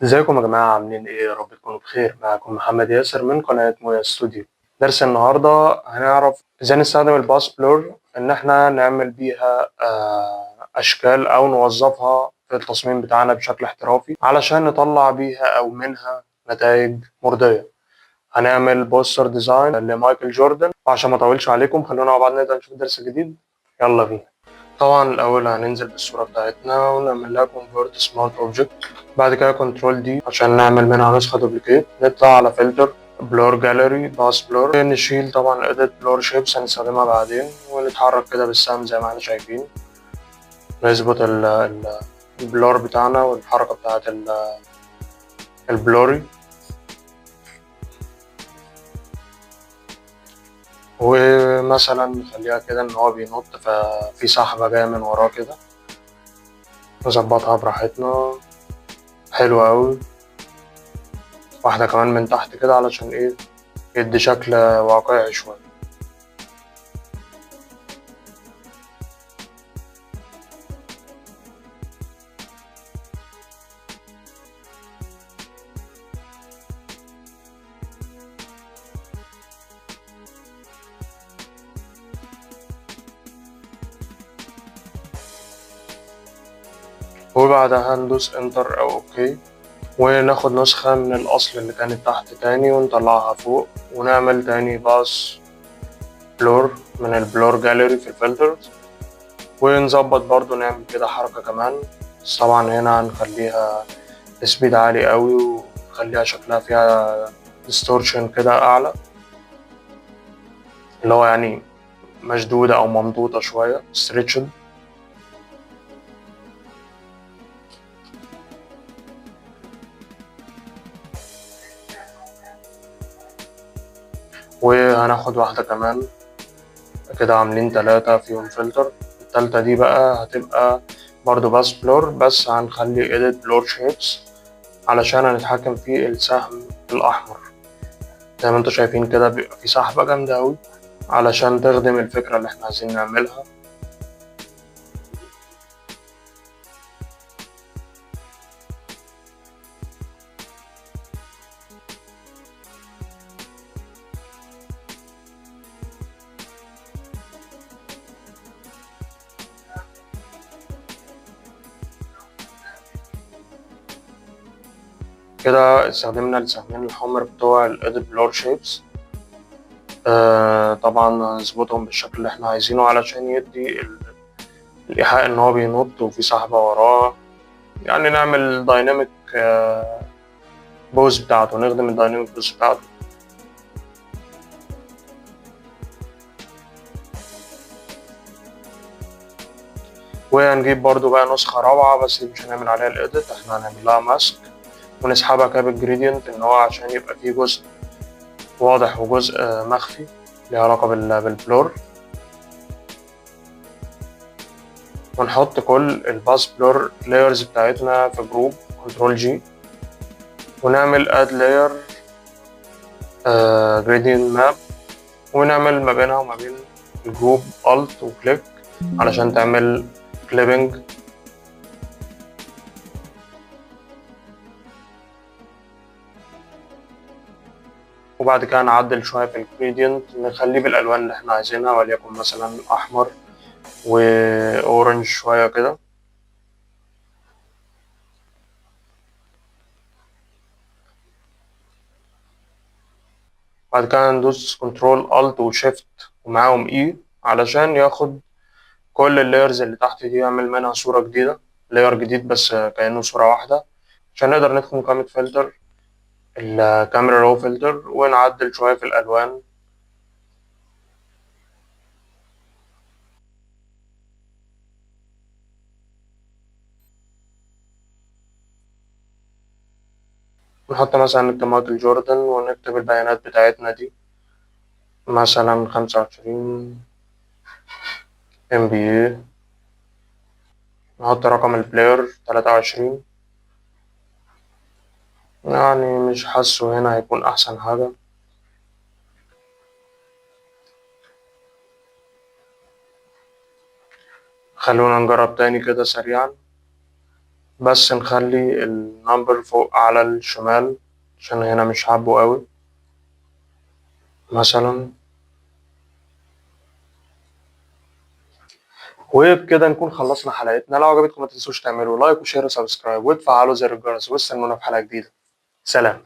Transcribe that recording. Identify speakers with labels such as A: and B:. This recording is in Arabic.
A: ازيكم يا جماعة عاملين ايه؟ يا رب تكونوا بخير. معكم محمد ياسر من قناة مويا ستوديو. درس النهاردة هنعرف ازاي نستخدم الباس بلور ان احنا نعمل بيها اشكال او نوظفها في التصميم بتاعنا بشكل احترافي علشان نطلع بيها او منها نتائج مرضية. هنعمل بوستر ديزاين لمايكل جوردن، وعشان ما اطولش عليكم خلونا مع بعض نبدأ نشوف الدرس الجديد. يلا بينا. طبعا الأول هننزل بالصورة بتاعتنا ونعمل لها convert smart object. بعد كده كنترول دي عشان نعمل منها نسخة دوبليكيت. نطلع على فلتر بلور جاليري باس بلور، نشيل طبعا edit بلور شيبس هنستخدمها بعدين، ونتحرك كده بالسهم زي ما احنا شايفين. نظبط البلور بتاعنا والحركة بتاعت البلوري، ومثلا نخليها كده ان هو بينط ففي سحبة جاية من وراه كده، نظبطها براحتنا. حلوة أوي. واحدة كمان من تحت كده علشان ايه يدي شكل واقعي شوية. وبعدها ندوس انتر او اوكي، وناخد نسخة من الأصل اللي كانت تحت تاني ونطلعها فوق، ونعمل تاني باس بلور من البلور جاليري في الفلترز، ونظبط برضو نعمل كده حركة كمان. بس طبعا هنا هنخليها سبيد عالي قوي، ونخليها شكلها فيها ديستورشن كده أعلى، اللي هو يعني مشدودة أو ممطوطة شوية ستريتشد. وهناخد واحدة كمان كده، عاملين تلاتة فيهم فلتر. التالتة دي بقى هتبقى برضو باس بلور، بس هنخلي edit blur shapes علشان هنتحكم في السهم الأحمر. زي ما انتوا شايفين كده بيبقى في سحبة جامدة أوي علشان تخدم الفكرة اللي احنا عايزين نعملها. كده استخدمنا السهمين الحمر بتوع ال edit blur shapes. طبعا هنظبطهم بالشكل اللي احنا عايزينه علشان يدي الإيحاء إن هو بينط وفي سحبة وراه. يعني نعمل دايناميك بوز بتاعته، نخدم الدايناميك بوز بتاعته. وهنجيب برضو بقى نسخة رابعة، بس دي مش هنعمل عليها الإيديت، احنا هنعمل لها ماسك ونسحبها كده بالجريدينت، إن هو عشان يبقى فيه جزء واضح وجزء مخفي ليه علاقة بالبلور. ونحط كل الباس بلور لايرز بتاعتنا في جروب، كنترول جي، ونعمل اد لاير جريدينت ماب، ونعمل ما بينها وما بين الجروب الت وكليك علشان تعمل كليبنج. وبعد كده نعدل شوية في الجريدينت، نخليه بالألوان اللي احنا عايزينها، وليكن مثلا أحمر وأورنج شوية كده. بعد كده ندوس كنترول الت وشيفت ومعاهم اي علشان ياخد كل اللايرز اللي تحت دي، يعمل منها صورة جديدة، لاير جديد بس كأنه صورة واحدة، عشان نقدر ندخل مقامة فلتر الكاميرا رو فلتر ونعدل شوية في الألوان. نحط مثلا نكتب مايكل جوردن ونكتب البيانات بتاعتنا دي، مثلا 25 ام بي اي. نحط رقم البلاير 23. يعني مش حاسه هنا هيكون أحسن حاجة. خلونا نجرب تاني كده سريعا. بس نخلي النمبر فوق على الشمال عشان هنا مش حابه قوي مثلا. وبكده نكون خلصنا حلقتنا. لو عجبتكم ما تنسوش تعملوا لايك وشير وسبسكرايب وتفعلوا زر الجرس واستنونا في حلقة جديدة. سلام.